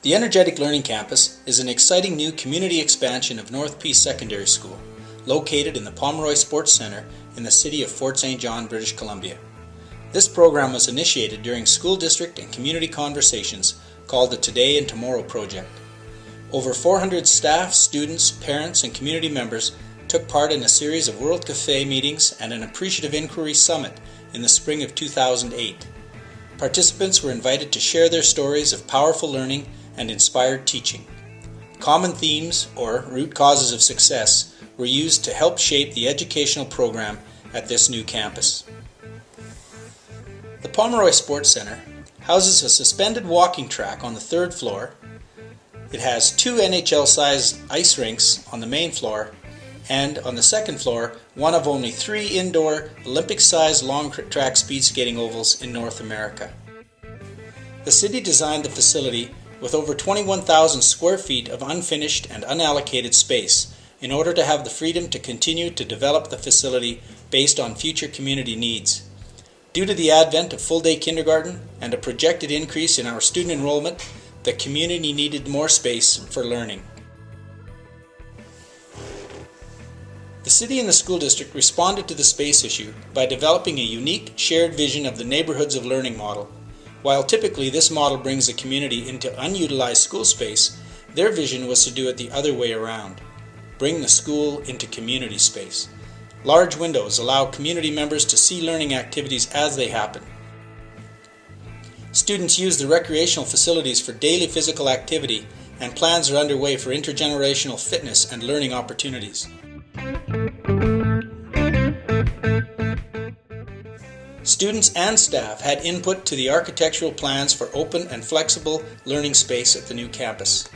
The Energetic Learning Campus is an exciting new community expansion of North Peace Secondary School, located in the Pomeroy Sports Centre in the city of Fort St. John, British Columbia. This program was initiated during school district and community conversations called the Today and Tomorrow Project. Over 400 staff, students, parents, and community members took part in a series of World Cafe meetings and an Appreciative Inquiry Summit in the spring of 2008. Participants were invited to share their stories of powerful learning and inspired teaching. Common themes, or root causes of success, were used to help shape the educational program at this new campus. The Pomeroy Sports Centre houses a suspended walking track on the third floor. It has 2 NHL-sized ice rinks on the main floor, and on the second floor, one of only 3 indoor Olympic-sized long-track speed skating ovals in North America. The city designed the facility with over 21,000 square feet of unfinished and unallocated space in order to have the freedom to continue to develop the facility based on future community needs. Due to the advent of full-day kindergarten and a projected increase in our student enrollment, the community needed more space for learning. The city and the school district responded to the space issue by developing a unique shared vision of the neighborhoods of learning model. While typically this model brings the community into unutilized school space, their vision was to do it the other way around. Bring the school into community space. Large windows allow community members to see learning activities as they happen. Students use the recreational facilities for daily physical activity, and plans are underway for intergenerational fitness and learning opportunities. Students and staff had input to the architectural plans for open and flexible learning space at the new campus.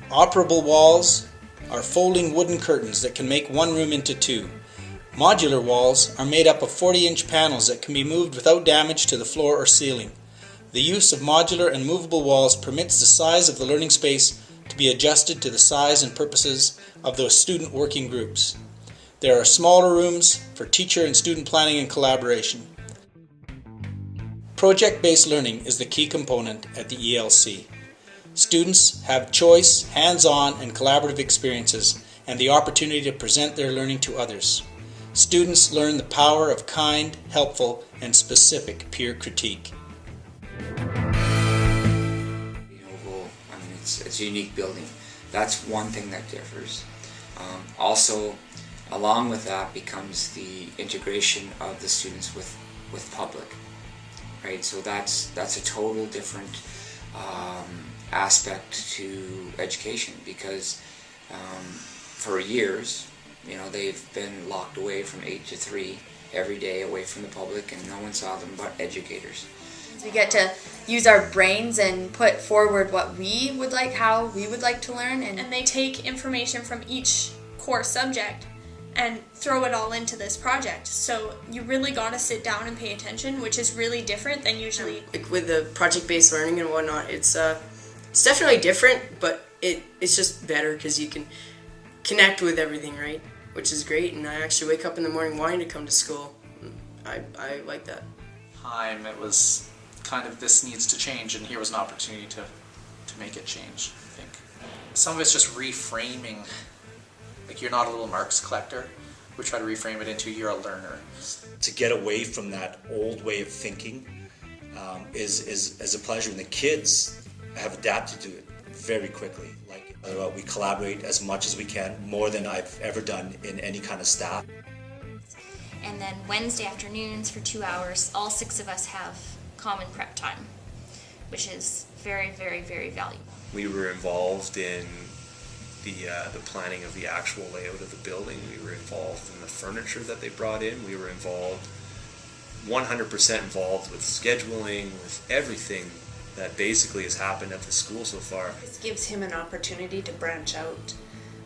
Operable walls are folding wooden curtains that can make one room into 2. Modular walls are made up of 40-inch panels that can be moved without damage to the floor or ceiling. The use of modular and movable walls permits the size of the learning space to be adjusted to the size and purposes of those student working groups. There are smaller rooms for teacher and student planning and collaboration. Project-based learning is the key component at the ELC. Students have choice, hands-on, and collaborative experiences, and the opportunity to present their learning to others. Students learn the power of kind, helpful, and specific peer critique. It's a unique building. That's one thing that differs. Also, along with that becomes the integration of the students with public. Right, so that's a total different aspect to education, because for years, they've been locked away from 8 to 3 every day, away from the public, and no one saw them but educators. We get to use our brains and put forward what we would like, how we would like to learn, and they take information from each core subject and throw it all into this project. So you really got to sit down and pay attention, which is really different than usually. Like with the project-based learning and whatnot, it's definitely different, but it's just better because you can connect with everything, right? Which is great, and I actually wake up in the morning wanting to come to school. I like that. It was kind of, this needs to change, and here was an opportunity to make it change, I think. Some of it's just reframing. Like, you're not a little marks collector. We try to reframe it into you're a learner. To get away from that old way of thinking is a pleasure, and the kids have adapted to it very quickly. Like, we collaborate as much as we can, more than I've ever done in any kind of staff. And then Wednesday afternoons for 2 hours, all 6 of us have common prep time, which is very, very, very valuable. We were involved in the planning of the actual layout of the building. We were involved in the furniture that they brought in. We were 100% involved with scheduling, with everything that basically has happened at the school so far. This gives him an opportunity to branch out,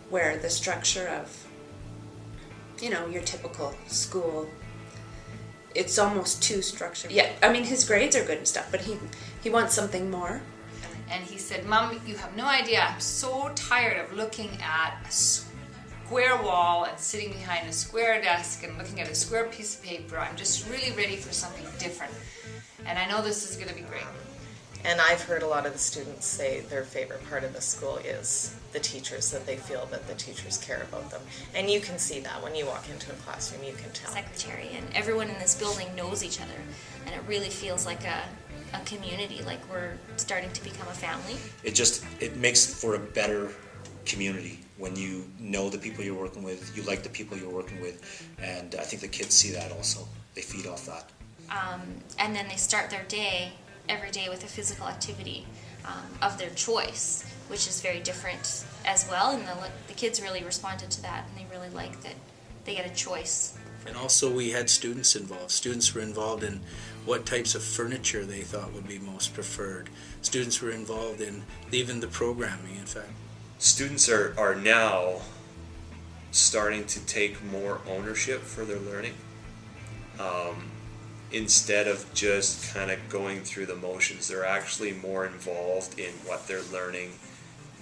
where the structure of, your typical school, it's almost too structured. Yeah, I mean, his grades are good and stuff, but he wants something more. And he said, "Mom, you have no idea, I'm so tired of looking at a square wall and sitting behind a square desk and looking at a square piece of paper. I'm just really ready for something different. And I know this is going to be great." And I've heard a lot of the students say their favorite part of the school is the teachers, that they feel that the teachers care about them. And you can see that when you walk into a classroom, you can tell. Secretary and everyone in this building knows each other, and it really feels like a community, like we're starting to become a family. It makes for a better community when you know the people you're working with, you like the people you're working with, and I think the kids see that also. They feed off that. And then they start their day every day with a physical activity of their choice, which is very different as well, and the kids really responded to that, and they really like that they get a choice. And also we had students involved. Students were involved in what types of furniture they thought would be most preferred. Students were involved in even the programming, in fact. Students are now starting to take more ownership for their learning. Instead of just kind of going through the motions, they're actually more involved in what they're learning,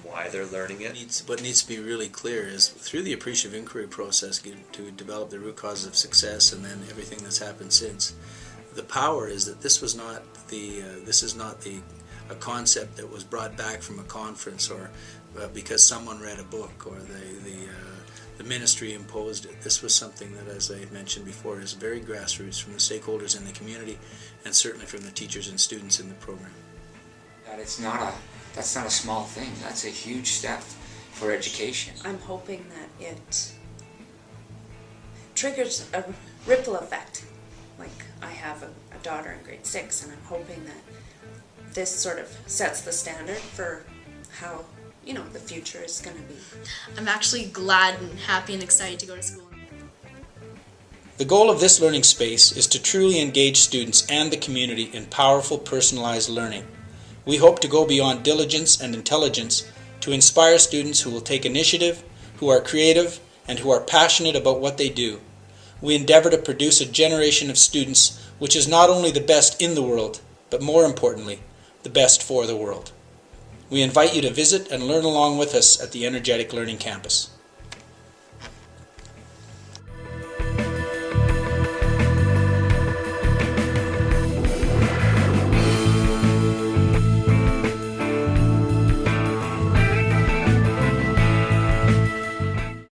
why they're learning it. What needs to be really clear is through the appreciative inquiry process to develop the root causes of success and then everything that's happened since. The power is that this is not a concept that was brought back from a conference or because someone read a book or the ministry imposed it. This was something that, as I mentioned before, is very grassroots from the stakeholders in the community and certainly from the teachers and students in the program. That's not a small thing. That's a huge step for education. I'm hoping that it triggers a ripple effect. Like I have a daughter in grade 6, and I'm hoping that this sort of sets the standard for how the future is going to be. I'm actually glad and happy and excited to go to school. The goal of this learning space is to truly engage students and the community in powerful personalized learning. We hope to go beyond diligence and intelligence to inspire students who will take initiative, who are creative, and who are passionate about what they do. We endeavor to produce a generation of students which is not only the best in the world, but more importantly, the best for the world. We invite you to visit and learn along with us at the Energetic Learning Campus.